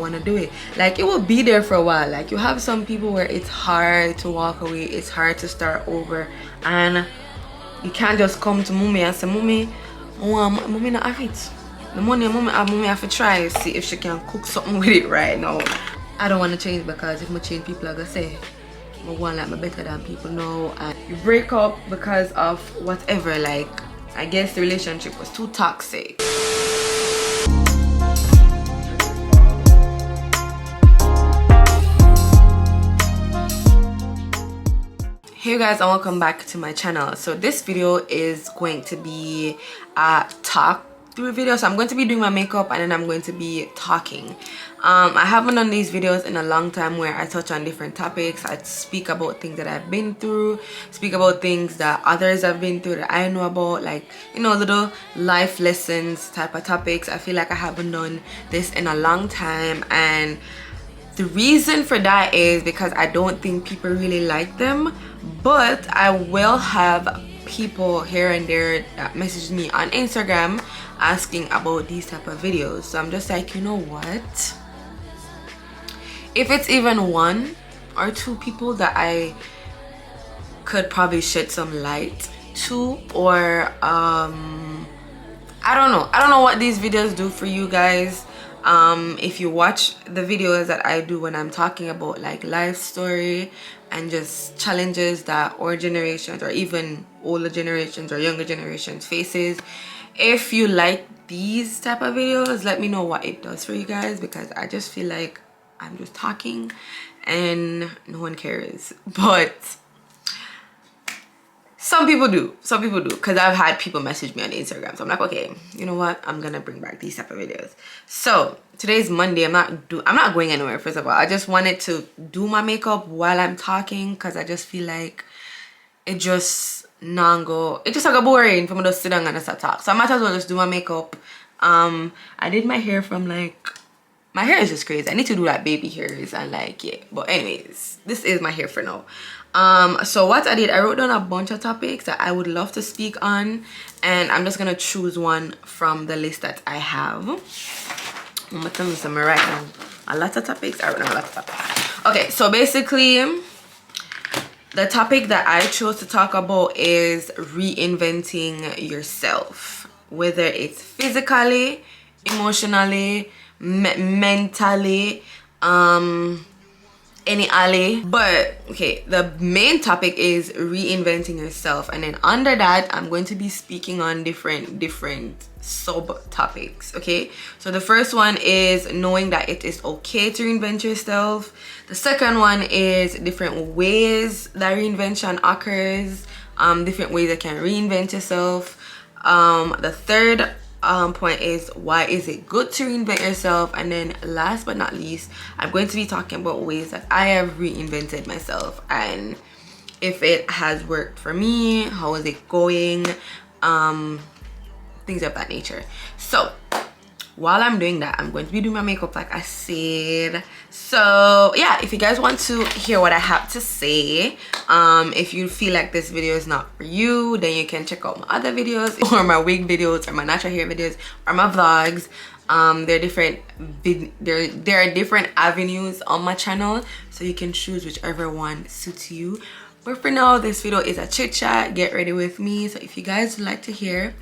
want to do it. Like, it will be there for a while. Like, you have some people where it's hard to walk away, it's hard to start over, and you can't just come to mommy and say, mommy not have it. The money mommy have to try see if she can cook something with it right now. I don't want to change, because if I change, people are gonna say I want like me better than people now, and you break up because of whatever. Like, I guess the relationship was too toxic. Hey guys, and welcome back to my channel. So this video is going to be a talk through video. So I'm going to be doing my makeup, and then I'm going to be talking. I haven't done these videos in a long time where I touch on different topics. I speak about things that I've been through, speak about things that others have been through that I know about, like, you know, little life lessons type of topics. I feel like I haven't done this in a long time, and the reason for that is because I don't think people really like them. But I will have people here and there that message me on Instagram asking about these type of videos. So I'm just like, you know what, if it's even one or two people that I could probably shed some light to, or I don't know what these videos do for you guys. If you watch the videos that I do when I'm talking about like life story and just challenges that our generations or even older generations or younger generations faces, if you like these type of videos, let me know what it does for you guys, because I just feel like I'm just talking and no one cares. But some people do, because I've had people message me on Instagram. So I'm like, okay, you know what, I'm gonna bring back these type of videos. So today's Monday. I'm not going anywhere. First of all, I just wanted to do my makeup while I'm talking, because I just feel like it just not boring for me to sit down and just talk. So I might as well just do my makeup. I did my hair from like, my hair is just crazy. I need to do like baby hairs and like, yeah. But anyways, this is my hair for now. So what I did, I wrote down a bunch of topics that I would love to speak on, and I'm just gonna choose one from the list that I have. I'm gonna tell you some right now. A lot of topics. I wrote down a lot of topics. Okay, so basically the topic that I chose to talk about is reinventing yourself, whether it's physically, emotionally, mentally, any alley. But okay, the main topic is reinventing yourself, and then under that I'm going to be speaking on different subtopics. Okay, so the first one is knowing that it is okay to reinvent yourself. The second one is different ways that reinvention occurs, different ways that can reinvent yourself. The third point is why is it good to reinvent yourself, and then last but not least, I'm going to be talking about ways that I have reinvented myself and if it has worked for me, how is it going, things of that nature. So while I'm doing that, I'm going to be doing my makeup like I said. So yeah, if you guys want to hear what I have to say, if you feel like this video is not for you, then you can check out my other videos, or my wig videos, or my natural hair videos, or my vlogs. There are different avenues on my channel, so you can choose whichever one suits you. But for now, this video is a chit chat. Get ready with me. So if you guys would like to hear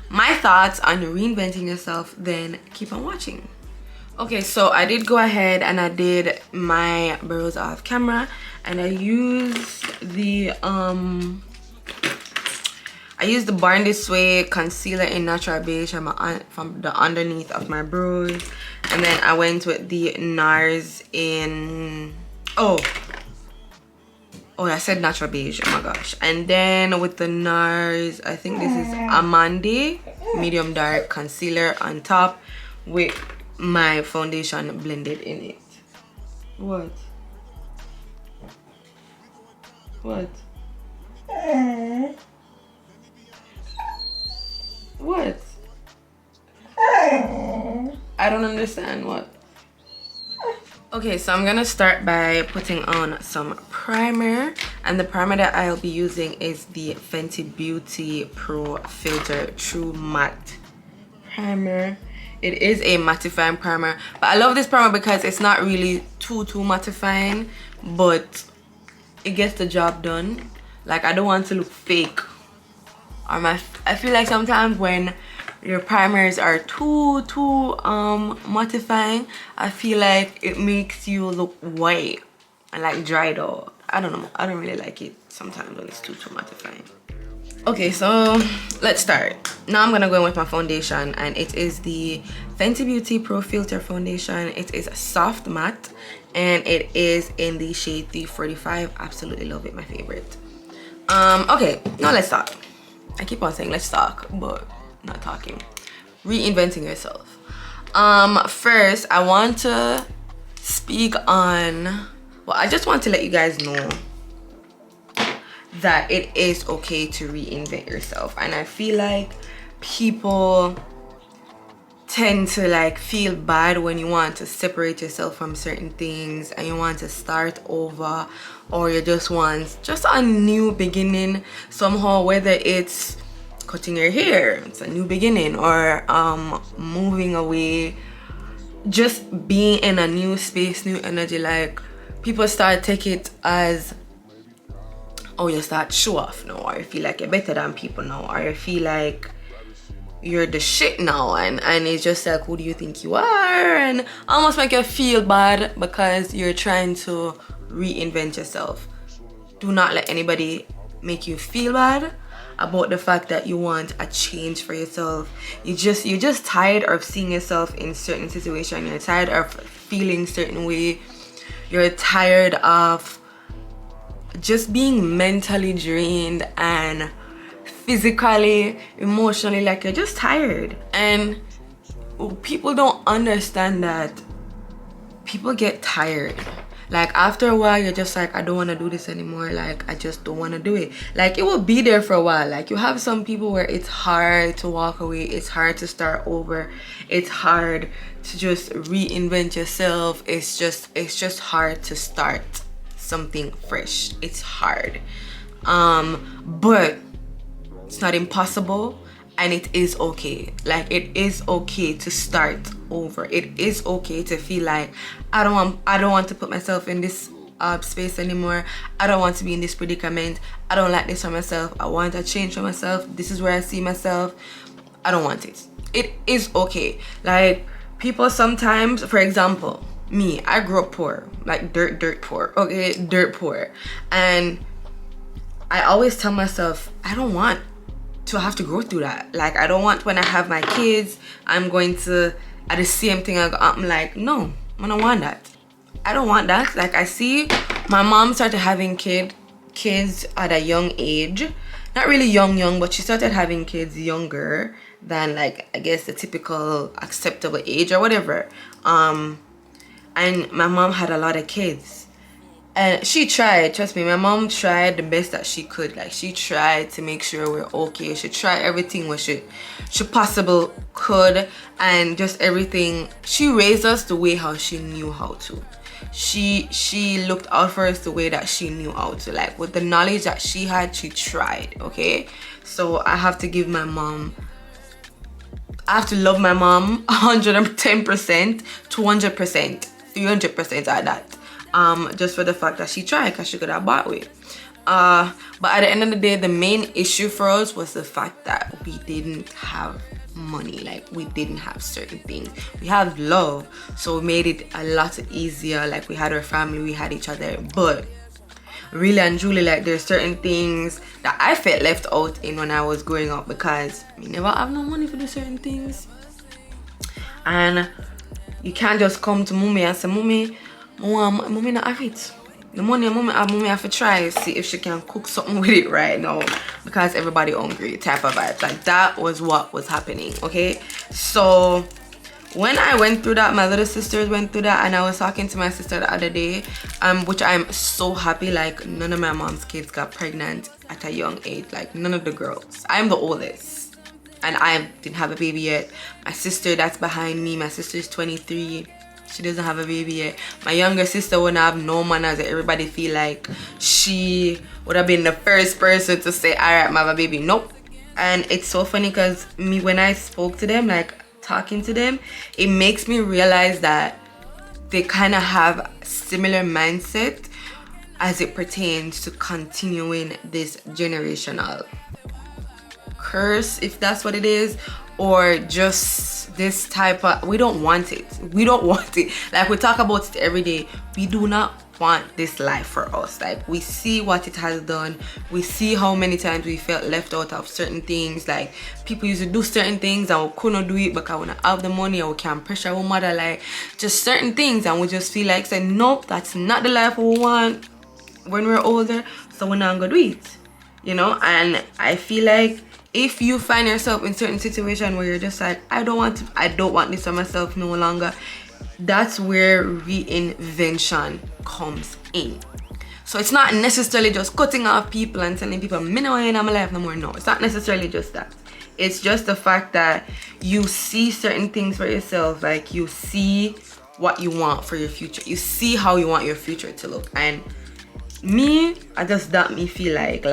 my thoughts on reinventing yourself, then keep on watching. Okay, so I did go ahead and I did my brows off camera, and I used the Born This Way concealer in natural beige from the underneath of my brows, and then I went with the NARS in I said natural beige, oh my gosh. And then with the NARS, I think this is Amande medium dark concealer on top with my foundation blended in it. What? What? What? I don't understand. What? Okay, so I'm gonna start by putting on some primer, and the primer that I'll be using is the Fenty Beauty Pro Filter True Matte Primer It is a mattifying primer, but I love this primer because it's not really too mattifying, but it gets the job done. Like, I don't want to look fake. I feel like sometimes when your primers are too mattifying, I feel like it makes you look white and like dried out. I don't know, I don't really like it sometimes when it's too mattifying. Okay, so let's start. Now I'm gonna go in with my foundation, and it is the Fenty Beauty Pro Filter foundation. It is a soft matte, and it is in the shade 345. Absolutely love it, my favorite. Okay, now let's talk. I keep on saying let's talk, but not talking. Reinventing yourself. First I want to speak on, well, I just want to let you guys know that it is okay to reinvent yourself. And I feel like people tend to like feel bad when you want to separate yourself from certain things and you want to start over, or you just want a new beginning somehow, whether it's cutting your hair, it's a new beginning, or moving away, just being in a new space, new energy. Like, people start take it as, oh, you start show off now, or you feel like you're better than people now, or you feel like you're the shit now, and it's just like, who do you think you are? And almost make you feel bad because you're trying to reinvent yourself. Do not let anybody make you feel bad about the fact that you want a change for yourself. You're just tired of seeing yourself in certain situations. You're tired of feeling certain way. You're tired of just being mentally drained and physically, emotionally, like you're just tired. And people don't understand that people get tired. Like, after a while, you're just like, I don't want to do this anymore. Like, I just don't want to do it. Like, it will be there for a while. Like, you have some people where it's hard to walk away. It's hard to start over. It's hard to just reinvent yourself. It's just hard to start something fresh. It's hard. But it's not impossible, and it is okay. Like, it is okay to start over. It is okay to feel like, I don't want to put myself in this space anymore. I don't want to be in this predicament. I don't like this for myself. I want a change for myself. This is where I see myself. I don't want it. It is okay. Like, people sometimes, for example, me, I grew up poor, like dirt poor. Okay, dirt poor. And I always tell myself, I don't want to have to go through that. Like, I don't want, when I have my kids, I'm going to at the same thing. I'm like, no, I don't want that. I don't want that. Like, I see my mom started having kids at a young age. Not really young, but she started having kids younger than, like, I guess the typical acceptable age or whatever. And my mom had a lot of kids. And she tried, trust me, my mom tried the best that she could. Like, she tried to make sure we're okay. She tried everything what she possible could, and just everything. She raised us the way how she knew how to. She looked out for us the way that she knew how to. Like, with the knowledge that she had, she tried, okay? So I have to give my mom, I have to love my mom 110%, 200%, 300% at that. Just for the fact that she tried, because she could have bought with. But at the end of the day, the main issue for us was the fact that we didn't have money. Like, we didn't have certain things. We have love, so it made it a lot easier. Like, we had our family, we had each other, but really and truly, like, there's certain things that I felt left out in when I was growing up, because we never have no money for do certain things. And you can't just come to mommy and say, mommy not have it. The money mommy have to try see if she can cook something with it right now, because everybody hungry type of vibes. Like, that was what was happening, okay? So when I went through that, my little sisters went through that, and I was talking to my sister the other day, which I'm so happy. Like, none of my mom's kids got pregnant at a young age. Like, none of the girls. I'm the oldest, and I didn't have a baby yet. My sister that's behind me, my sister's 23. She doesn't have a baby yet. My younger sister wouldn't have no manners. Everybody feel like she would have been the first person to say, all right, I have a baby. Nope. And it's so funny because me, when I spoke to them, like, talking to them, it makes me realize that they kind of have similar mindset as it pertains to continuing this generational curse, if that's what it is, or just this type of, we don't want it. We don't want it. Like, we talk about it every day. We do not want this life for us. Like, we see what it has done. We see how many times we felt left out of certain things. Like, people used to do certain things and we couldn't do it because we don't have the money, or we can't pressure our mother, like just certain things, and we just feel like saying, nope, that's not the life we want when we're older, so we're not gonna do it, you know. And I feel like if you find yourself in certain situation where you're just like, I don't want this for myself no longer, that's where reinvention comes in. So it's not necessarily just cutting off people and telling people, me no in my life no more. No, it's not necessarily just that. It's just the fact that you see certain things for yourself. Like, you see what you want for your future. You see how you want your future to look. And me, that me feel like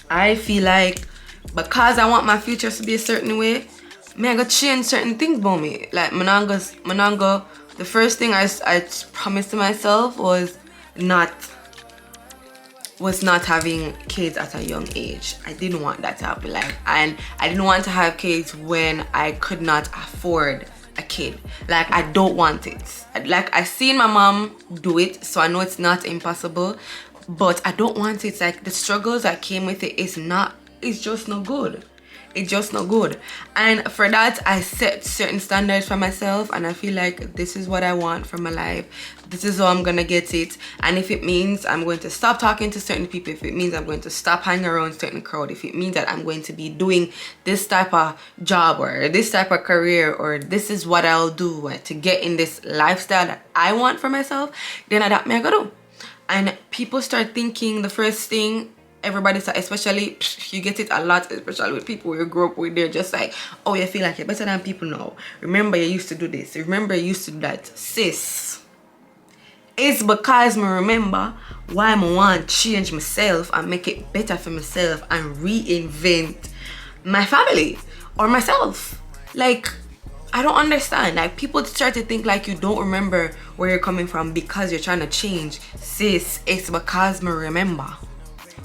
I feel like because I want my future to be a certain way, I gotta change certain things about me. Like, the first thing I promised to myself was not having kids at a young age. I didn't want that to happen. Like, and I didn't want to have kids when I could not afford a kid. Like, I don't want it. Like, I seen my mom do it, so I know it's not impossible, but I don't want it. Like, the struggles that came with it it's just not good. It's just not good. And for that, I set certain standards for myself, and I feel like this is what I want for my life. This is how I'm gonna get it. And if it means I'm going to stop talking to certain people, if it means I'm going to stop hanging around certain crowd, if it means that I'm going to be doing this type of job or this type of career, or this is what I'll do to get in this lifestyle that I want for myself, then that me I gotta do. And people start thinking, the first thing, everybody, especially you get it a lot, especially with people you grew up with, they're just like, oh, you feel like you're better than people now. Remember, you used to do this. Remember, you used to do that. Sis, it's because I remember why I want to change myself and make it better for myself and reinvent my family or myself. Like, I don't understand. Like, people start to think like you don't remember where you're coming from because you're trying to change. Sis, it's because I remember.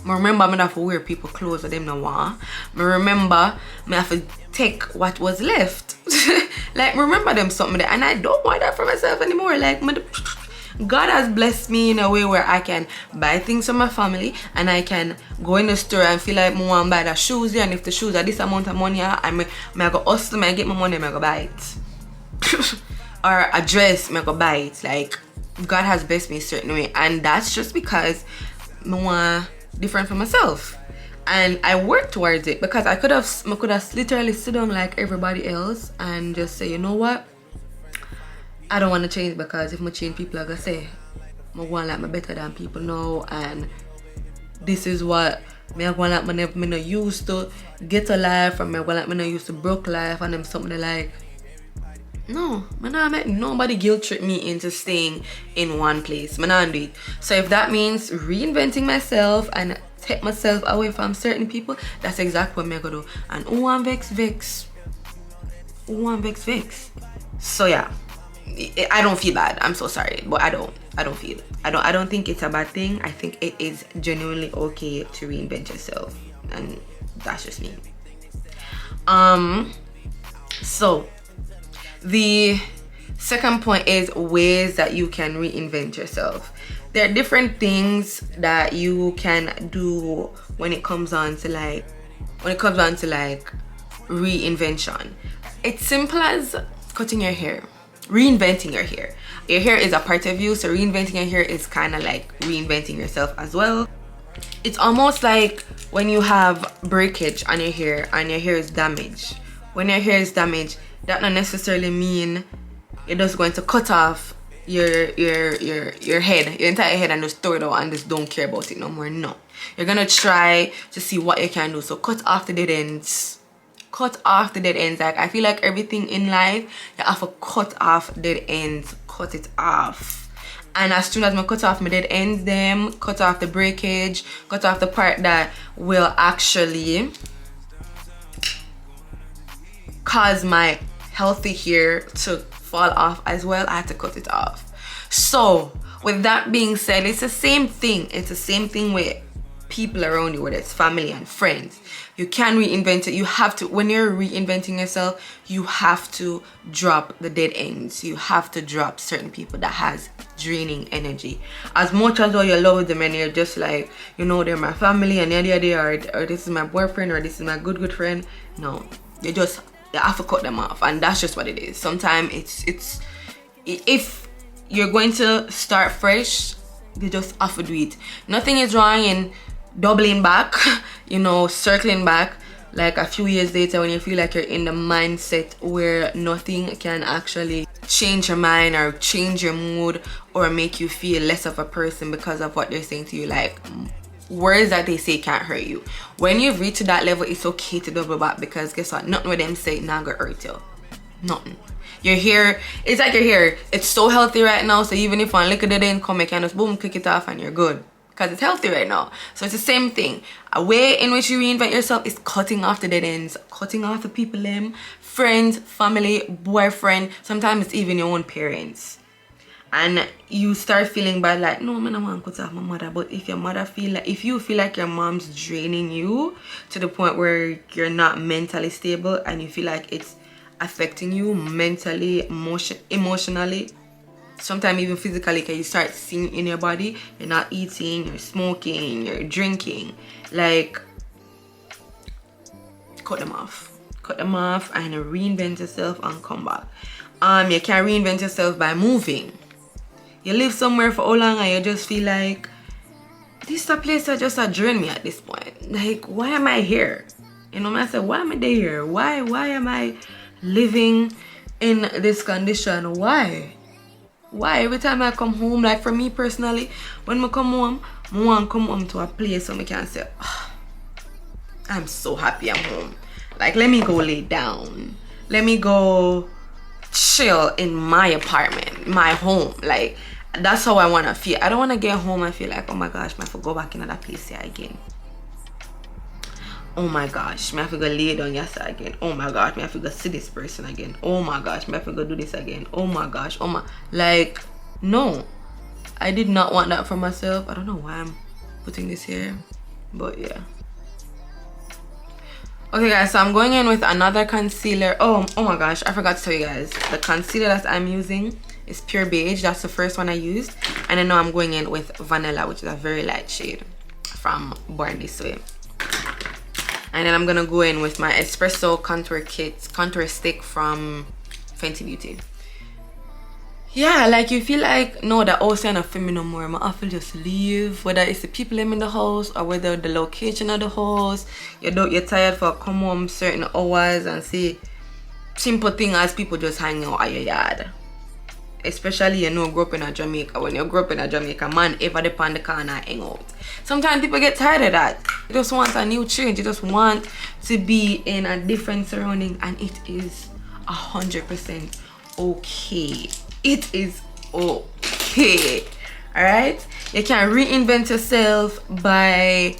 I remember I have to wear people clothes that them no want. I remember I have to take what was left. Like, remember them something there, and I don't want that for myself anymore. Like, God has blessed me in a way where I can buy things for my family, and I can go in the store and feel like I want to buy the shoes there, and if the shoes are this amount of money, I go hustle, I get my money, I go buy it. Or a dress, I go buy it. Like, God has blessed me a certain way, and that's just because I want different for myself, and I work towards it. Because I could have literally sit down like everybody else and just say, you know what, I don't want to change, because if I change, people are gonna say I want like me better than people now, and this is what I want like me not used to get a life, or me want like me not used to broke life, and them something like, no, I'm not make nobody guilt trip me into staying in one place. I'm not do it. So if that means reinventing myself and take myself away from certain people, that's exactly what I'm gonna do. And who want vex? Who want vex? So yeah, I don't feel bad. I'm so sorry, but I don't feel it. I don't think it's a bad thing. I think it is genuinely okay to reinvent yourself, and that's just me. So the second point is ways that you can reinvent yourself. There are different things that you can do when it comes on to like reinvention. It's simple as cutting your hair, reinventing your hair. Your hair is a part of you, so reinventing your hair is kind of like reinventing yourself as well. It's almost like when you have breakage on your hair and your hair is damaged. When your hair is damaged, that not necessarily mean you're just going to cut off your head, your entire head, and just throw it out and just don't care about it no more. No, you're gonna try to see what you can do. So cut off the dead ends. Cut off the dead ends. Like, I feel like everything in life, you have to cut off dead ends. Cut it off. And as soon as I cut off my dead ends, them cut off the breakage, cut off the part that will actually cause my healthy hair to fall off as well, I had to cut it off. So with that being said, it's the same thing. It's the same thing with people around you, whether it's family and friends. You can reinvent it. You have to, when you're reinventing yourself, you have to drop the dead ends. You have to drop certain people that has draining energy. As much as you love them and you're just like, you know, they're my family and yada or this is my boyfriend or this is my good friend. No, you have to cut them off, and that's just what it is. Sometimes it's if you're going to start fresh, you just have to do it. Nothing is wrong in doubling back, you know, circling back like a few years later when you feel like you're in the mindset where nothing can actually change your mind or change your mood or make you feel less of a person because of what they're saying to you. Like, words that they say can't hurt you. When you've reached that level, it's okay to double back, because guess what, nothing with them say not gonna hurt you. Nothing. Your hair, it's like your hair, it's so healthy right now, so even if one lick of the end come, you can just boom, click it off and you're good, because it's healthy right now. So it's the same thing. A way in which you reinvent yourself is cutting off the dead ends, cutting off the people, them friends, family, boyfriend, sometimes it's even your own parents. And you start feeling bad, like, no, man, I want to cut off my mother. But if your mother if you feel like your mom's draining you to the point where you're not mentally stable and you feel like it's affecting you mentally, emotionally, sometimes even physically, because you start seeing in your body, you're not eating, you're smoking, you're drinking, like, cut them off and reinvent yourself and come back. You can reinvent yourself by moving. You live somewhere for how long and you just feel like this is a place that just drain me at this point. Like, why am I here? You know, I said, why am I here? Why am I living in this condition? Why every time I come home, like for me personally, when I come home, I want to come home to a place so I can say, oh, I'm so happy I'm home. Like, let me go lay down, let me go chill in my apartment, my home. Like, that's how I want to feel. I don't want to get home and feel like, oh my gosh, I have to go back in that place here again. Oh my gosh, I have to go lay down yesterday again. Oh my gosh, I have to go see this person again. Oh my gosh, I have to go do this again. Oh my gosh, oh my, like, no, I did not want that for myself. I don't know why I'm putting this here, but yeah. Okay guys, so I'm going in with another concealer. Oh my gosh, I forgot to tell you guys, the concealer that I'm using is pure beige. That's the first one I used, and then now I'm going in with vanilla, which is a very light shade from Born This Way. And then I'm gonna go in with my espresso contour stick from Fenty Beauty. Yeah, like, you feel like, no, that house ain't for me no more. I have to just leave, whether it's the people in the house or whether the location of the house. You're tired for come home certain hours and see simple thing as people just hanging out at your yard. Especially, you know, grow up in a Jamaica. When you grow up in a Jamaica, man, ever depend the corner hang out. Sometimes people get tired of that. You just want a new change. You just want to be in a different surrounding, and it is 100% okay. It is okay. All right, you can reinvent yourself by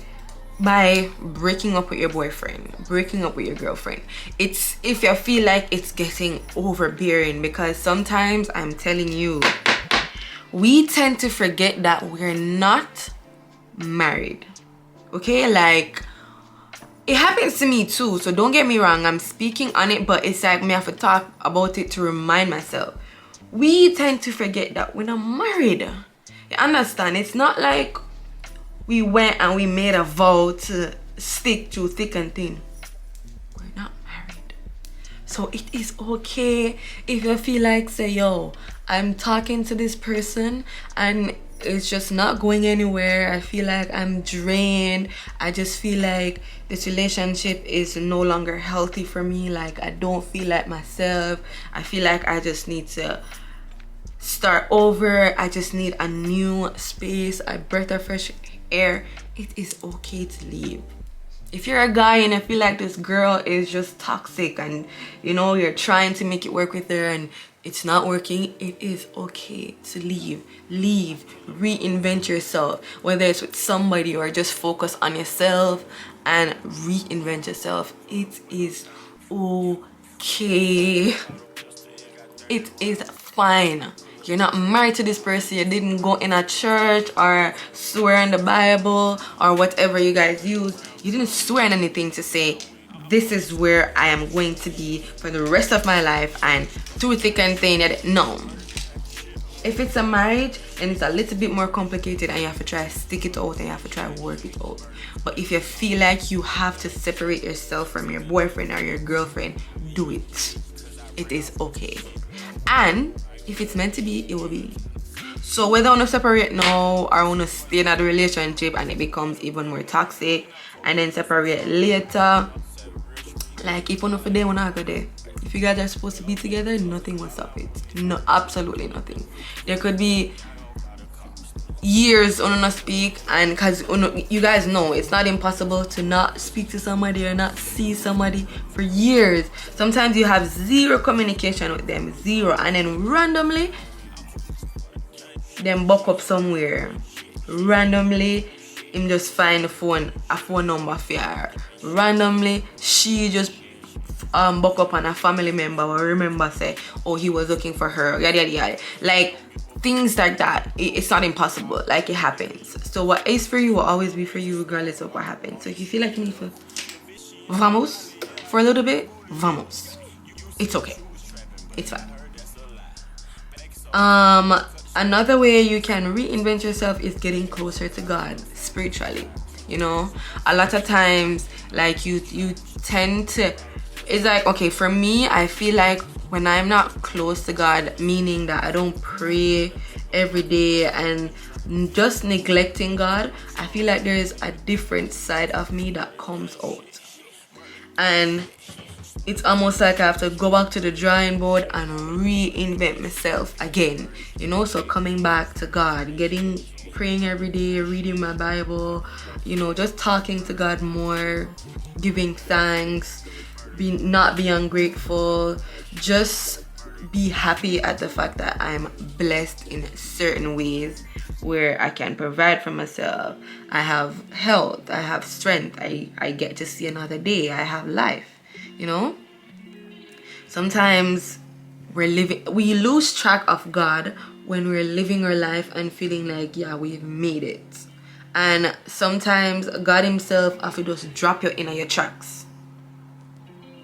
breaking up with your boyfriend, breaking up with your girlfriend. It's if you feel like it's getting overbearing, because sometimes, I'm telling you, we tend to forget that we're not married. Okay, like, it happens to me too, so don't get me wrong, I'm speaking on it, but it's like me have to talk about it to remind myself. We tend to forget that we're not married. You understand? It's not like we went and we made a vow to stick to thick and thin. We're not married. So it is okay if you feel like, say, yo, I'm talking to this person and it's just not going anywhere. I feel like I'm drained. I just feel like this relationship is no longer healthy for me. Like, I don't feel like myself. I feel like I just need to start over. I just need a new space, a breath of fresh air. It is okay to leave. If you're a guy and I feel like this girl is just toxic and, you know, you're trying to make it work with her and it's not working, it is okay to leave. Leave, reinvent yourself, whether it's with somebody or just focus on yourself and reinvent yourself. It is okay. It is fine. You're not married to this person. You didn't go in a church or swear in the Bible or whatever you guys use. You didn't swear in anything to say, this is where I am going to be for the rest of my life and through thick and thin. No. If it's a marriage and it's a little bit more complicated and you have to try to stick it out and you have to try to work it out. But if you feel like you have to separate yourself from your boyfriend or your girlfriend, do it. It is okay. And if it's meant to be, it will be. So whether I want to separate now or I want to stay in a relationship and it becomes even more toxic and then separate later, like if one of them wanna go there, if you guys are supposed to be together, nothing will stop it. No, absolutely nothing. There could be years on not speak, and because you guys know it's not impossible to not speak to somebody or not see somebody for years. Sometimes you have zero communication with them, zero, and then randomly them buck up somewhere. Randomly him just find a phone number for her. Randomly she just buck up on a family member or remember say, oh, he was looking for her, yada yada yada. Like things like that. It's not impossible. Like it happens. So what is for you will always be for you regardless of what happens. So if you feel like you need to vamos for a little bit, vamos. It's okay. It's fine. Another way you can reinvent yourself is getting closer to God spiritually. You know, a lot of times like you tend to, it's like, okay, for me, I feel like when I'm not close to God, meaning that I don't pray every day and just neglecting God, I feel like there is a different side of me that comes out. And it's almost like I have to go back to the drawing board and reinvent myself again. You know, so coming back to God, praying every day, reading my Bible, you know, just talking to God more, giving thanks, not be ungrateful, just be happy at the fact that I'm blessed in certain ways where I can provide for myself. I have health, I have strength, I get to see another day, I have life, you know. Sometimes we lose track of God when we're living our life and feeling like, yeah, we've made it. And sometimes God himself have to just drop you in your tracks.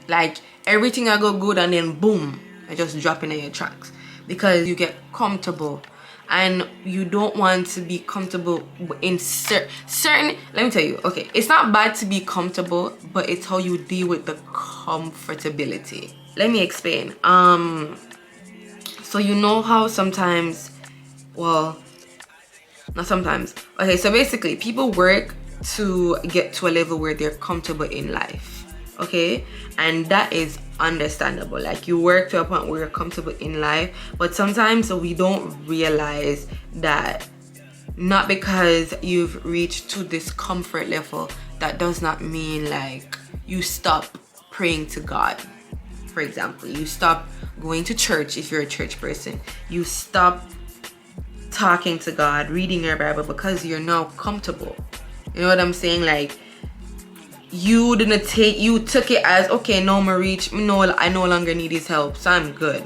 Like everything I go good and then boom, I just drop in your tracks because you get comfortable and you don't want to be comfortable in certain, let me tell you, okay, it's not bad to be comfortable, but it's how you deal with the comfortability. Let me explain. So you know how sometimes, well, not sometimes, okay, so basically people work to get to a level where they're comfortable in life. Okay, and that is understandable. Like you work to a point where you're comfortable in life, but sometimes we don't realize that not because you've reached to this comfort level, that does not mean like you stop praying to God. For example, you stop going to church if you're a church person. You stop talking to God, reading your Bible because you're now comfortable. You know what I'm saying? Like you took it as, okay, now I no longer need his help, so I'm good.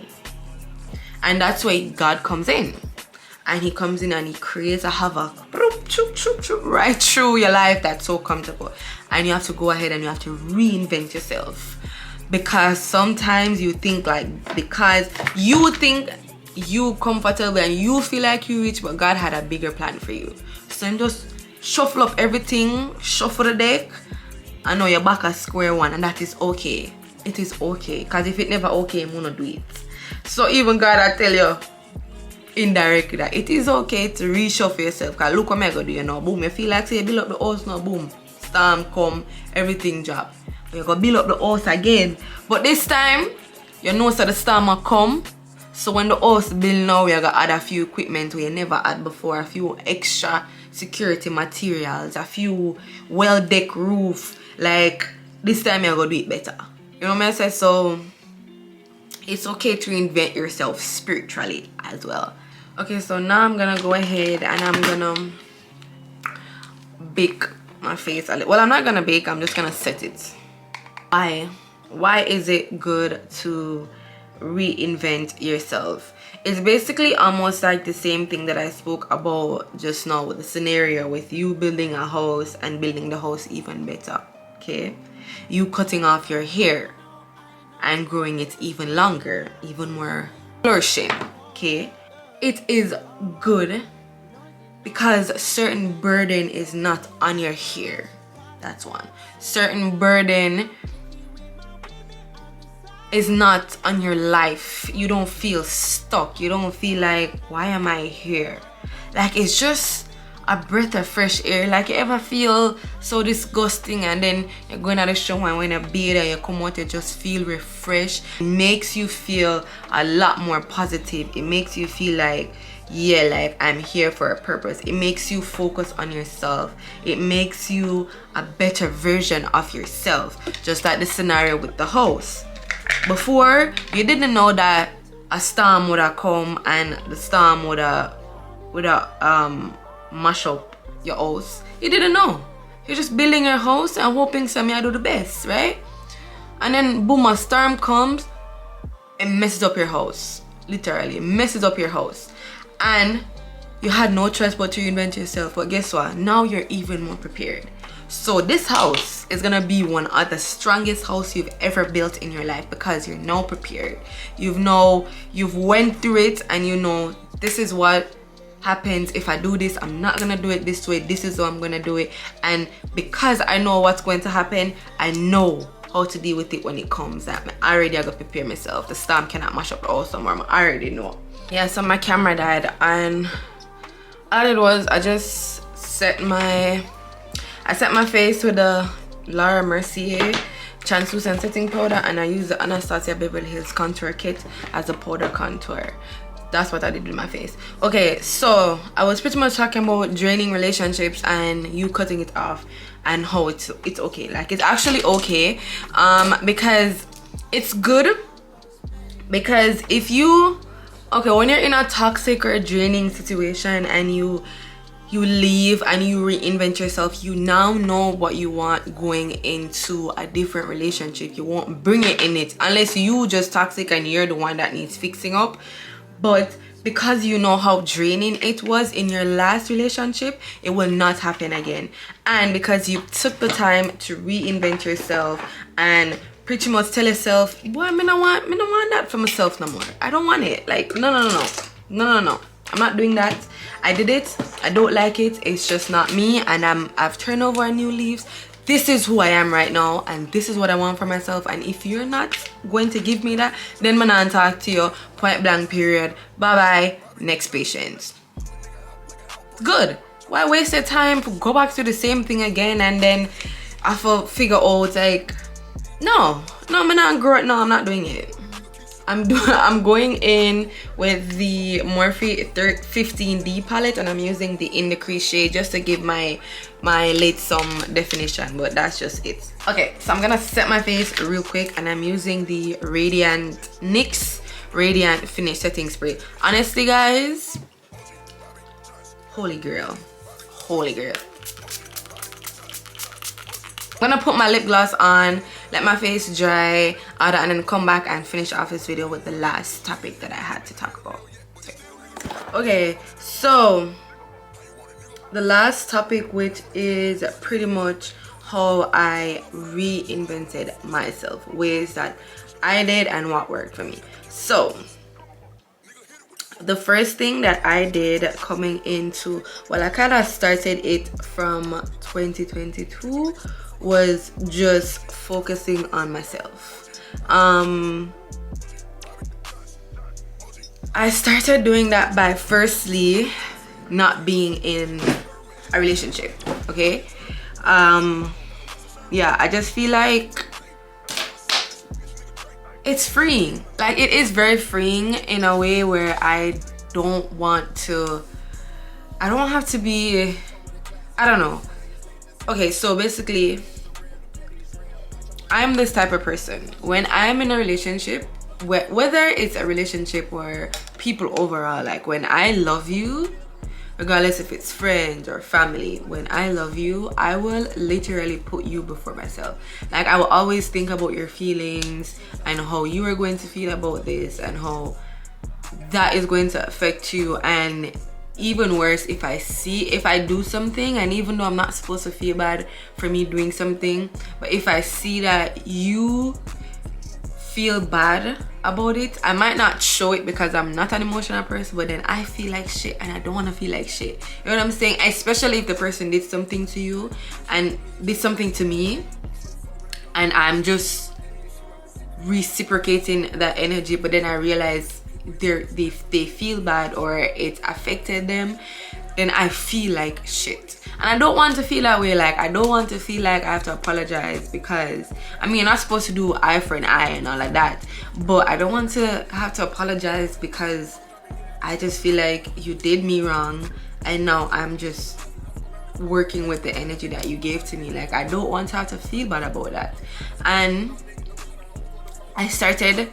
And that's why God comes in. And he comes in and he creates a havoc right through your life that's so comfortable. And you have to go ahead and you have to reinvent yourself. Because sometimes you think like, because you think you comfortable and you feel like you rich, but God had a bigger plan for you. So you just shuffle up everything, shuffle the deck, and now you're back at square one, and that is okay. It is okay, because if it never okay, I'm gonna do it. So even God, I tell you indirectly that it is okay to reshuffle yourself. Because look what I'm gonna do, you know, boom, you feel like say you build up the house now, boom, storm come, everything drop. You're gonna build up the house again, but this time you know so the storm will come. So when the house build now, you're gonna add a few equipment we never had before, a few extra security materials, a few well-decked roof. Like this time you're gonna do it better. You know what I say? So it's okay to reinvent yourself spiritually as well. Okay, so now I'm gonna go ahead and I'm gonna bake my face a little. Well, I'm not gonna bake, I'm just gonna set it. Why? why is it good to reinvent yourself? It's basically almost like the same thing that I spoke about just now with the scenario with you building a house and building the house even better. Okay, you cutting off your hair and growing it even longer, even more flourishing. Okay, it is good because certain burden is not on your hair. That's one. Certain burden is not on your life. You don't feel stuck. You don't feel like, why am I here? Like, it's just a breath of fresh air. Like, you ever feel so disgusting and then you're going to the shower and when you bathe and you come out, you just feel refreshed. It makes you feel a lot more positive. It makes you feel like, yeah, like I'm here for a purpose. It makes you focus on yourself. It makes you a better version of yourself. Just like the scenario with the house. Before, you didn't know that a storm would have come and the storm would have mash up your house. You didn't know. You're just building your house and hoping somebody do the best, right? And then boom, a storm comes and messes up your house. Literally, it messes up your house. And you had no choice but to reinvent yourself. But guess what? Now you're even more prepared. So this house is gonna be one of the strongest house you've ever built in your life because you're now prepared. You've went through it and you know this is what happens if I do this. I'm not gonna do it this way. This is how I'm gonna do it. And because I know what's going to happen, I know how to deal with it when it comes. I already got to prepare myself. The storm cannot mash up the house somewhere. I already know. Yeah, so my camera died and all it was, I just set my face with the Laura Mercier translucent setting powder and I use the Anastasia Beverly Hills contour kit as a powder contour. That's what I did with my face. Okay, so I was pretty much talking about draining relationships and you cutting it off and how it's okay. Like, it's actually okay because it's good. Because if you when you're in a toxic or a draining situation and you leave and you reinvent yourself, you now know what you want going into a different relationship. You won't bring it in it unless you just toxic and you're the one that needs fixing up. But because you know how draining it was in your last relationship, it will not happen again. And because you took the time to reinvent yourself and pretty much tell yourself, boy, I don't want that for myself no more. I don't want it. Like, no. I'm not doing that. I did it. I don't like it. It's just not me. And I've turned over a new leaves. This is who I am right now, and this is what I want for myself. And if you're not going to give me that, then I'm not talk to you. Point blank, period. Bye bye. Next patient. Good. Why waste your time to go back to the same thing again and then I have to figure out like, no, I'm not growing. No, I'm not doing it. I'm going in with the Morphe 15D palette and I'm using the in the crease shade just to give my lid some definition, but that's just it. Okay, so I'm gonna set my face real quick and I'm using the NYX Radiant Finish Setting Spray. Honestly, guys, holy girl. I'm gonna put my lip gloss on, let my face dry, and then come back and finish off this video with the last topic that I had to talk about. Okay, so the last topic, which is pretty much how I reinvented myself, ways that I did and what worked for me. So the first thing that I did coming into, well, I kind of started it from 2022, was just focusing on myself. I started doing that by firstly not being in a relationship. Okay, yeah, I just feel like it's freeing. Like, it is very freeing in a way where I don't have to be, I don't know. Okay, so basically I'm this type of person. When I'm in a relationship, whether it's a relationship or people overall, like when I love you, regardless if it's friends or family. When I love you, I will literally put you before myself. Like, I will always think about your feelings and how you are going to feel about this and how that is going to affect you. And even worse, if I do something, and even though I'm not supposed to feel bad for me doing something, but if I see that you feel bad about it, I might not show it because I'm not an emotional person, but then I feel like shit and I don't want to feel like shit. You know what I'm saying? Especially if the person did something to you and did something to me, and I'm just reciprocating that energy, but then I realize they feel bad or it affected them, then I feel like shit. And I don't want to feel that way. Like, I don't want to feel like I have to apologize, because I mean, you're not supposed to do eye for an eye and all of that, but I don't want to have to apologize because I just feel like you did me wrong, and now I'm just working with the energy that you gave to me. Like, I don't want to have to feel bad about that. And I started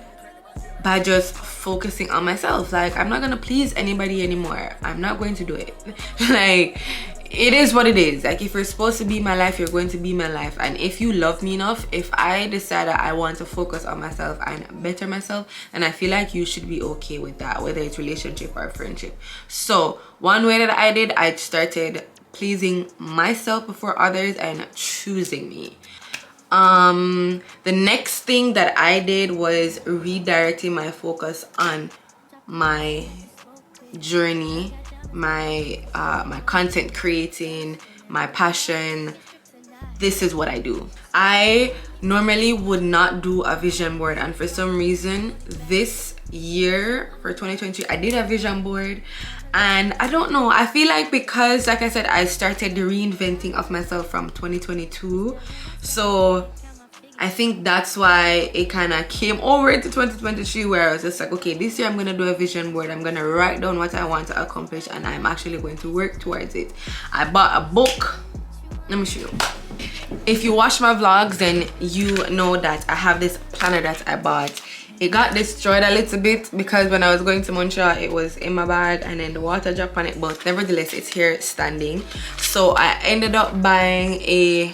by just focusing on myself. Like, I'm not gonna please anybody anymore. I'm not going to do it. Like, it is what it is. Like, if you're supposed to be my life, you're going to be my life. And if you love me enough, if I decide that I want to focus on myself and better myself, then I feel like you should be okay with that, whether it's relationship or friendship. So one way that I did, I started pleasing myself before others and choosing me. The next thing that I did was redirecting my focus on my journey, my content creating, my passion. This is what I do. I normally would not do a vision board, and for some reason this year for 2023 I did a vision board. And I don't know, I feel like because, like I said, I started the reinventing of myself from 2022, so I think that's why it kind of came over into 2023, where I was just like, okay, this year I'm gonna do a vision board. I'm gonna write down what I want to accomplish, and I'm actually going to work towards it. I bought a book. Let me show you. If you watch my vlogs, then you know that I have this planner that I bought. It got destroyed a little bit because when I was going to Montreal, it was in my bag and then the water dropped on it, but nevertheless it's here standing. So I ended up buying a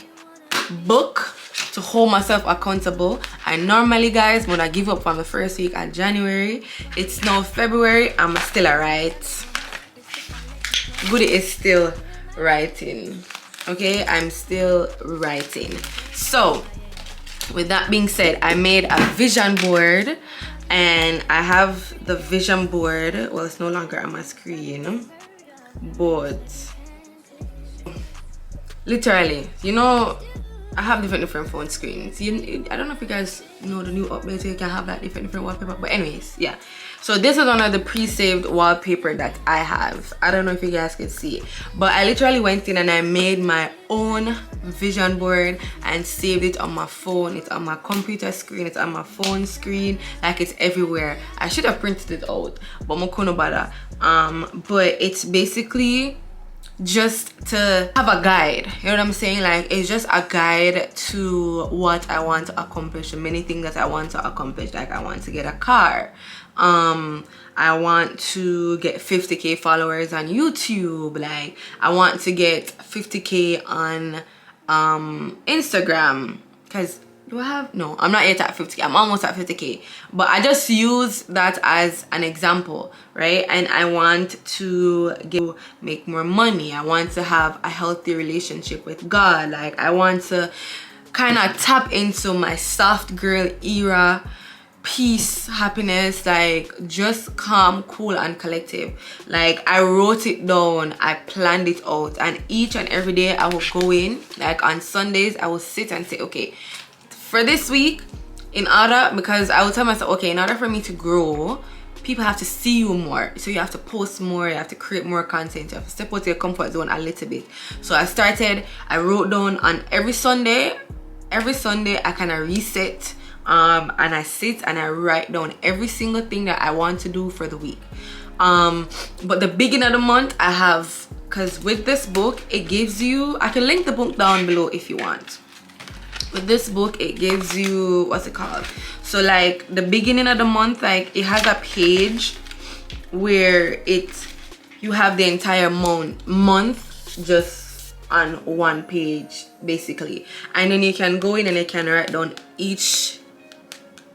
book to hold myself accountable. And normally, guys, when I give up on the first week of January, it's now February, I'm still alright. Goody is still writing. Okay, I'm still writing. So with that being said, I made a vision board, and I have the vision board, well, it's no longer on my screen, but literally, you know, I have different phone screens. I don't know if you guys know the new update, so you can have that different wallpaper, but anyways, yeah. So this is one of the pre-saved wallpaper that I have. I don't know if you guys can see it, but I literally went in and I made my own vision board and saved it on my phone. It's on my computer screen, it's on my phone screen, like it's everywhere. I should have printed it out, but I couldn't bother. But it's basically just to have a guide, you know what I'm saying? Like, it's just a guide to what I want to accomplish, the many things that I want to accomplish. Like, I want to get a car, I want to get 50k followers on YouTube, like I want to get 50k on Instagram, because do I have, no, I'm not yet at 50k, I'm almost at 50k, but I just use that as an example, right? And I want to make more money, I want to have a healthy relationship with God, like I want to kind of tap into my soft girl era, peace, happiness, like just calm, cool and collective. Like, I wrote it down, I planned it out, and each and every day I will go in, like on Sundays I will sit and say, okay, for this week, in order, because I will tell myself, okay, in order for me to grow, people have to see you more, so you have to post more, you have to create more content, you have to step out of your comfort zone a little bit. So I wrote down on every Sunday I kind of reset, and I sit and I write down every single thing that I want to do for the week. But the beginning of the month I have, because with this book it gives you, I can link the book down below if you want. With this book it gives you, what's it called, so like the beginning of the month, like it has a page where it you have the entire month just on one page basically, and then you can go in and you can write down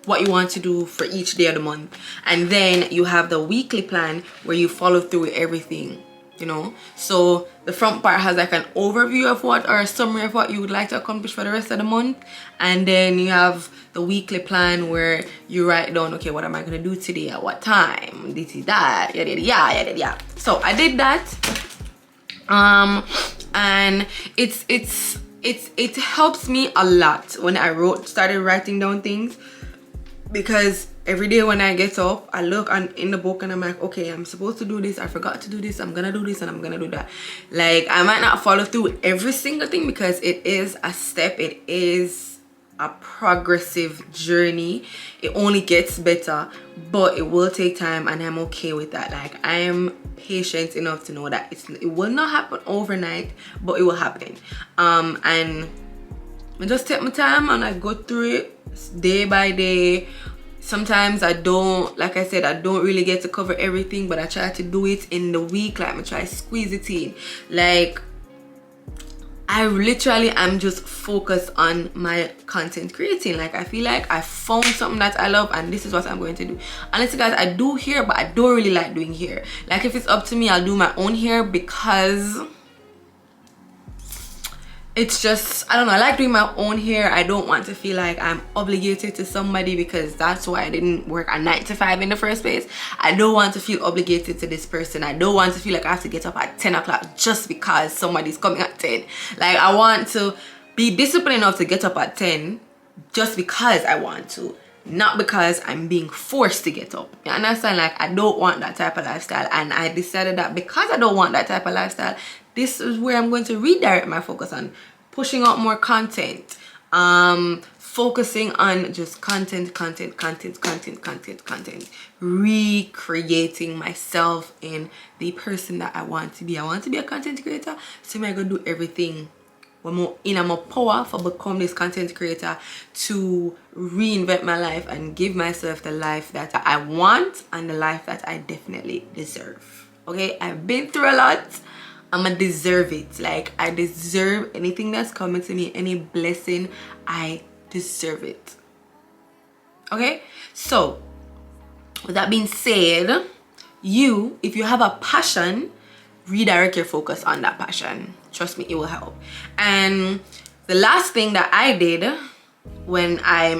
what you want to do for each day of the month, and then you have the weekly plan where you follow through with everything, you know. So the front part has like an overview of what, or a summary of what you would like to accomplish for the rest of the month, and then you have the weekly plan where you write down, okay, what am I gonna do today, at what time, this is that, yeah. So I did that, and it helps me a lot when I started writing down things, because every day when I get up, I look in the book and I'm like, okay, I'm supposed to do this, I forgot to do this, I'm gonna do this, and I'm gonna do that. Like, I might not follow through every single thing because it is a step, it is a progressive journey, it only gets better, but it will take time, and I'm okay with that. Like, I am patient enough to know that it will not happen overnight, but it will happen. And I just take my time and I go through it day by day. Sometimes I don't, like I said, I don't really get to cover everything, but I try to do it in the week. Like, I try to squeeze it in. Like, I literally am just focused on my content creating. Like, I feel like I found something that I love, and this is what I'm going to do. Honestly guys, I do hair, but I don't really like doing hair. Like, if it's up to me, I'll do my own hair, because it's just, I don't know, I like doing my own hair. I don't want to feel like I'm obligated to somebody, because that's why I didn't work a 9 to 5 in the first place. I don't want to feel obligated to this person. I don't want to feel like I have to get up at 10 o'clock just because somebody's coming at 10. Like, I want to be disciplined enough to get up at 10 just because I want to, not because I'm being forced to get up. You understand? Like, I don't want that type of lifestyle, and I decided that because I don't want that type of lifestyle, this is where I'm going to redirect my focus on pushing out more content, focusing on just content, recreating myself in the person that I want to be. I want to be a content creator, so I'm gonna do everything in my power for become this content creator, to reinvent my life and give myself the life that I want and the life that I definitely deserve. Okay, I've been through a lot. I'ma deserve it. Like, I deserve anything that's coming to me, any blessing. I deserve it. Okay, so with that being said, if you have a passion, redirect your focus on that passion. Trust me, it will help. And the last thing that I did when I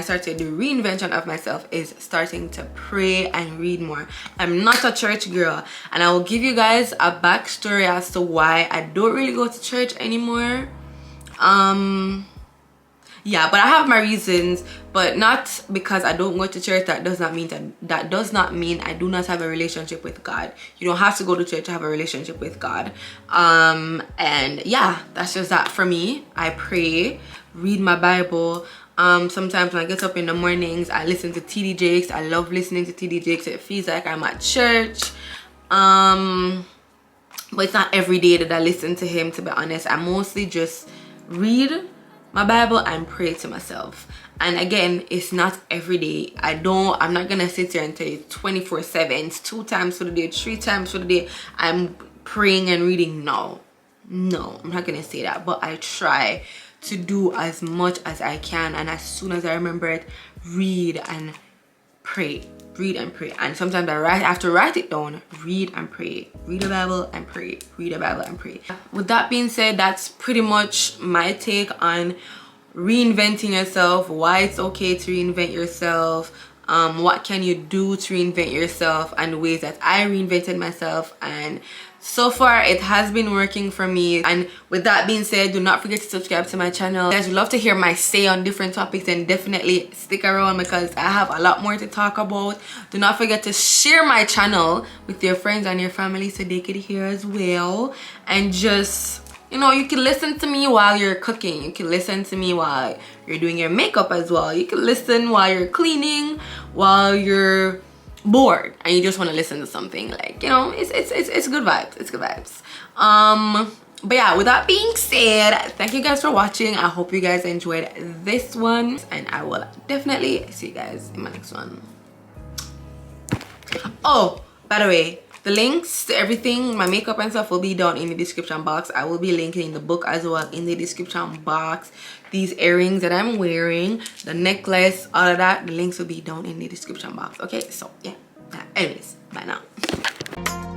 started the reinvention of myself is starting to pray and read more. I'm not a church girl, and I will give you guys a backstory as to why I don't really go to church anymore. Yeah, but I have my reasons, but not because I don't go to church. That does not mean I do not have a relationship with God. You don't have to go to church to have a relationship with God. And yeah, that's just that for me. I pray, read my Bible. Sometimes when I get up in the mornings, I listen to TD Jakes. I love listening to TD Jakes. It feels like I'm at church. But it's not every day that I listen to him, to be honest. I mostly just read my Bible and pray to myself. And again, it's not every day. I'm not gonna sit here and tell you 24/7, 2 times for the day, 3 times for the day I'm praying and reading. No, I'm not gonna say that, but I try to do as much as I can, and as soon as I remember it, read and pray. And sometimes I have to write it down. Read and pray. Read the Bible and pray. Read the Bible and pray. With that being said, that's pretty much my take on reinventing yourself, why it's okay to reinvent yourself, what can you do to reinvent yourself, and ways that I reinvented myself. And so far it has been working for me. And with that being said, do not forget to subscribe to my channel. Guys, would love to hear my say on different topics, and definitely stick around because I have a lot more to talk about. Do not forget to share my channel with your friends and your family so they could hear as well. And just, you know, you can listen to me while you're cooking. You can listen to me while you're doing your makeup as well. You can listen while you're cleaning, while you're bored and you just want to listen to something. Like, you know, it's good vibes. It's good vibes. But yeah, with that being said, thank you guys for watching. I hope you guys enjoyed this one, and I will definitely see you guys in my next one. Oh, by the way, The links to everything, my makeup and stuff, will be down in the description box. I will be linking the book as well in the description box. These earrings that I'm wearing, the necklace, all of that, the links will be down in the description box. Okay, so yeah, anyways, bye now.